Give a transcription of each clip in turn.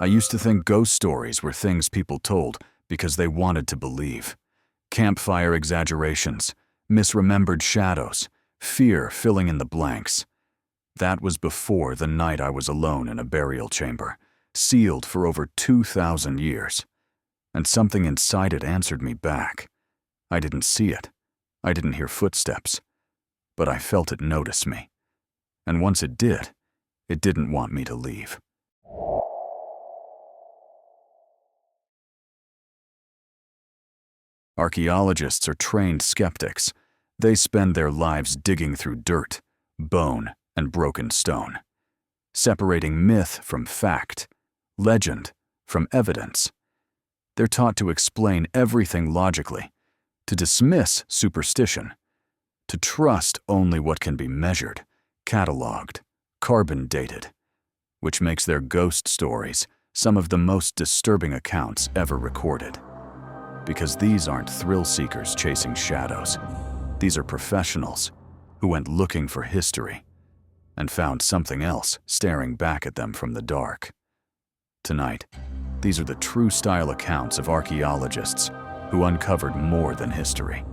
I used to think ghost stories were things people told because they wanted to believe. Campfire exaggerations, misremembered shadows, fear filling in the blanks. That was before the night I was alone in a burial chamber, sealed for over 2,000 years. And something inside it answered me back. I didn't see it. I didn't hear footsteps. But I felt it notice me. And once it didn't want me to leave. Archaeologists are trained skeptics. They spend their lives digging through dirt, bone, and broken stone, separating myth from fact, legend from evidence. They're taught to explain everything logically, to dismiss superstition, to trust only what can be measured, cataloged, carbon dated, which makes their ghost stories some of the most disturbing accounts ever recorded. Because these aren't thrill seekers chasing shadows. These are professionals who went looking for history and found something else staring back at them from the dark. Tonight, these are the true style accounts of archaeologists who uncovered more than history.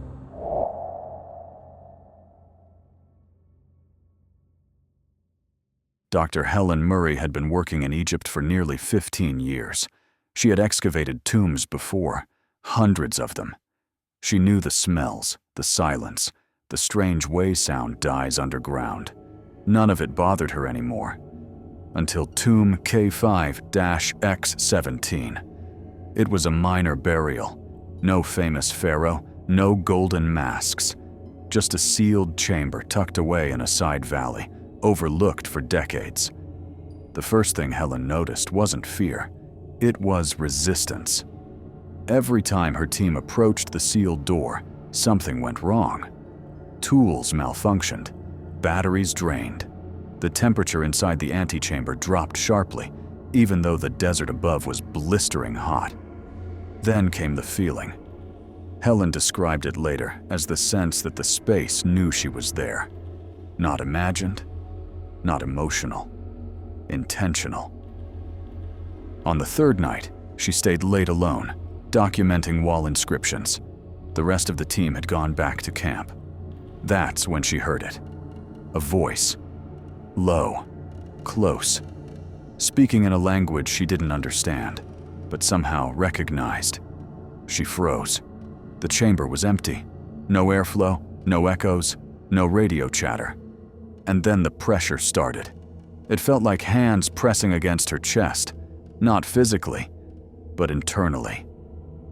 Dr. Helen Murray had been working in Egypt for nearly 15 years. She had excavated tombs before, hundreds of them. She knew the smells, the silence, the strange way sound dies underground. None of it bothered her anymore. Until tomb K5-X17. It was a minor burial. No famous pharaoh, no golden masks. Just a sealed chamber tucked away in a side valley, overlooked for decades. The first thing Helen noticed wasn't fear. It was resistance. Every time her team approached the sealed door, something went wrong. Tools malfunctioned, batteries drained. The temperature inside the antechamber dropped sharply, even though the desert above was blistering hot. Then came the feeling. Helen described it later as the sense that the space knew she was there. Not imagined, not emotional, intentional. On the third night, she stayed late alone, documenting wall inscriptions. The rest of the team had gone back to camp. That's when she heard it. A voice. Low. Close. Speaking in a language she didn't understand, but somehow recognized. She froze. The chamber was empty. No airflow, no echoes, no radio chatter. And then the pressure started. It felt like hands pressing against her chest, not physically, but internally.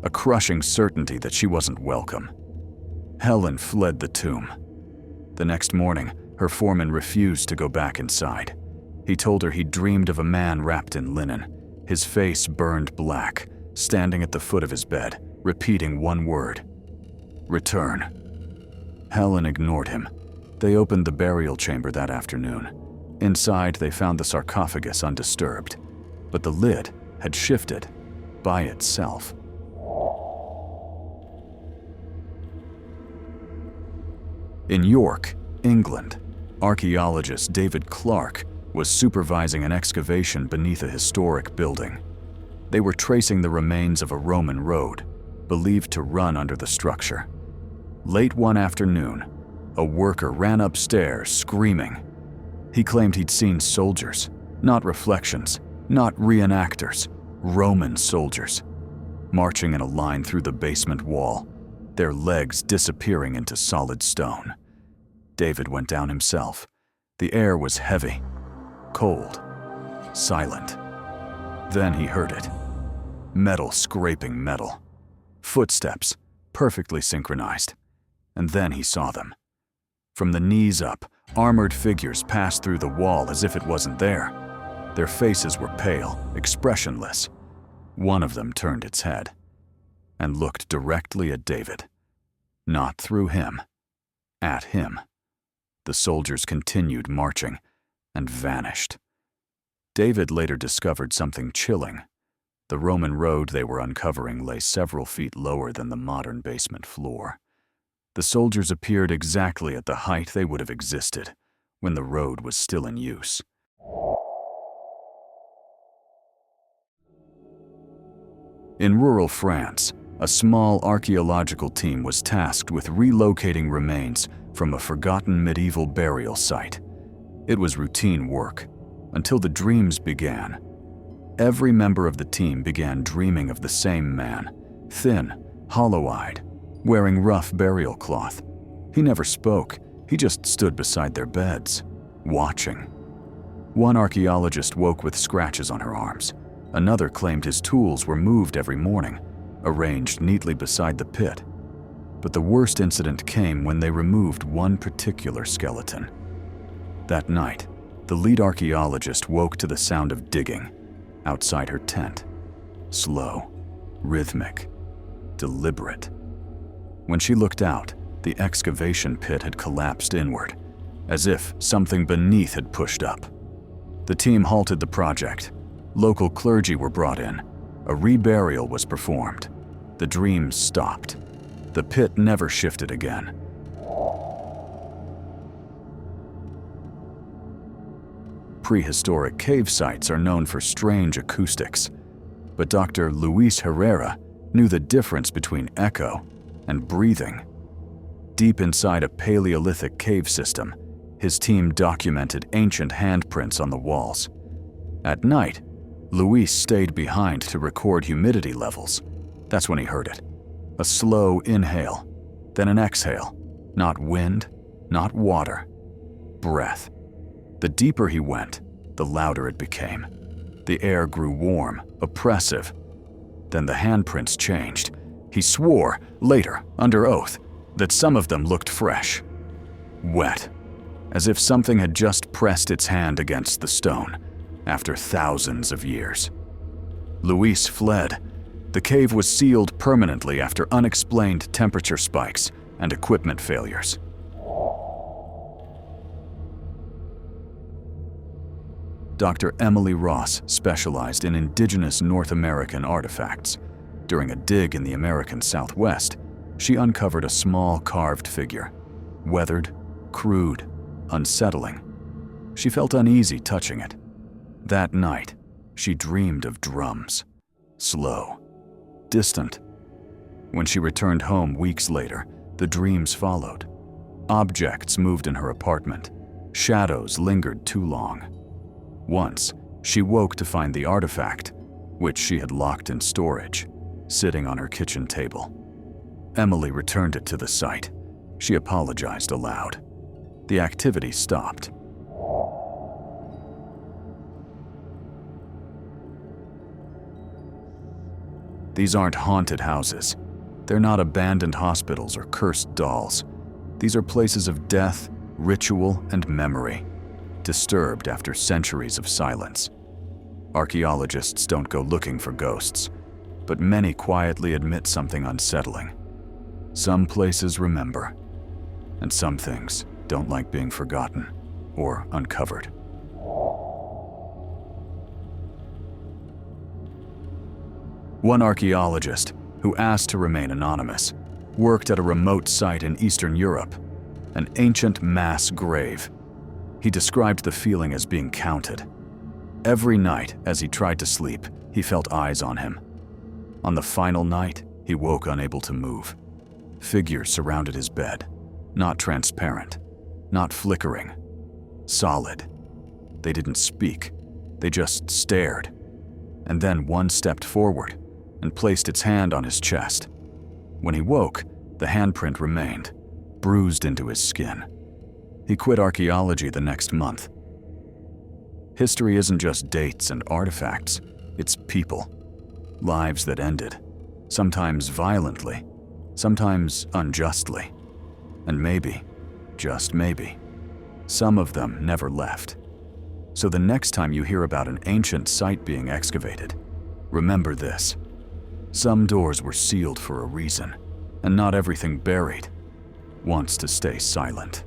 A crushing certainty that she wasn't welcome. Helen fled the tomb. The next morning, her foreman refused to go back inside. He told her he'd dreamed of a man wrapped in linen, his face burned black, standing at the foot of his bed, repeating one word: return. Helen ignored him. They opened the burial chamber that afternoon. Inside, they found the sarcophagus undisturbed, but the lid had shifted by itself. In York, England, archaeologist David Clark was supervising an excavation beneath a historic building. They were tracing the remains of a Roman road, believed to run under the structure. Late one afternoon, a worker ran upstairs screaming. He claimed he'd seen soldiers, not reflections, not reenactors, Roman soldiers, marching in a line through the basement wall, their legs disappearing into solid stone. David went down himself. The air was heavy, cold, silent. Then he heard it. Metal scraping metal. Footsteps, perfectly synchronized. And then he saw them. From the knees up, armored figures passed through the wall as if it wasn't there. Their faces were pale, expressionless. One of them turned its head and looked directly at David. Not through him, at him. The soldiers continued marching and vanished. David later discovered something chilling. The Roman road they were uncovering lay several feet lower than the modern basement floor. The soldiers appeared exactly at the height they would have existed when the road was still in use. In rural France, a small archaeological team was tasked with relocating remains from a forgotten medieval burial site. It was routine work, until the dreams began. Every member of the team began dreaming of the same man, thin, hollow-eyed, wearing rough burial cloth. He never spoke, he just stood beside their beds, watching. One archaeologist woke with scratches on her arms. Another claimed his tools were moved every morning, arranged neatly beside the pit. But the worst incident came when they removed one particular skeleton. That night, the lead archaeologist woke to the sound of digging outside her tent. Slow, rhythmic, deliberate. When she looked out, the excavation pit had collapsed inward, as if something beneath had pushed up. The team halted the project. Local clergy were brought in. A reburial was performed. The dreams stopped. The pit never shifted again. Prehistoric cave sites are known for strange acoustics, but Dr. Luis Herrera knew the difference between echo and breathing. Deep inside a Paleolithic cave system, his team documented ancient handprints on the walls. At night, Luis stayed behind to record humidity levels. That's when he heard it. A slow inhale, then an exhale. Not wind, not water, breath. The deeper he went, the louder it became. The air grew warm, oppressive. Then the handprints changed. He swore, later, under oath, that some of them looked fresh, wet, as if something had just pressed its hand against the stone after thousands of years. Luis fled. The cave was sealed permanently after unexplained temperature spikes and equipment failures. Dr. Emily Ross specialized in indigenous North American artifacts. During a dig in the American Southwest, she uncovered a small carved figure, weathered, crude, unsettling. She felt uneasy touching it. That night, she dreamed of drums, slow, distant. When she returned home weeks later, the dreams followed. Objects moved in her apartment. Shadows lingered too long. Once, she woke to find the artifact, which she had locked in storage, sitting on her kitchen table. Emily returned it to the site. She apologized aloud. The activity stopped. These aren't haunted houses. They're not abandoned hospitals or cursed dolls. These are places of death, ritual, and memory, disturbed after centuries of silence. Archaeologists don't go looking for ghosts, but many quietly admit something unsettling. Some places remember, and some things don't like being forgotten or uncovered. One archaeologist, who asked to remain anonymous, worked at a remote site in Eastern Europe, an ancient mass grave. He described the feeling as being counted. Every night, as he tried to sleep, he felt eyes on him. On the final night, he woke unable to move. Figures surrounded his bed, not transparent, not flickering, solid. They didn't speak, they just stared. And then one stepped forward and placed its hand on his chest. When he woke, the handprint remained, bruised into his skin. He quit archaeology the next month. History isn't just dates and artifacts, it's people. Lives that ended, sometimes violently, sometimes unjustly. And maybe, just maybe, some of them never left. So the next time you hear about an ancient site being excavated, remember this. Some doors were sealed for a reason, and not everything buried wants to stay silent.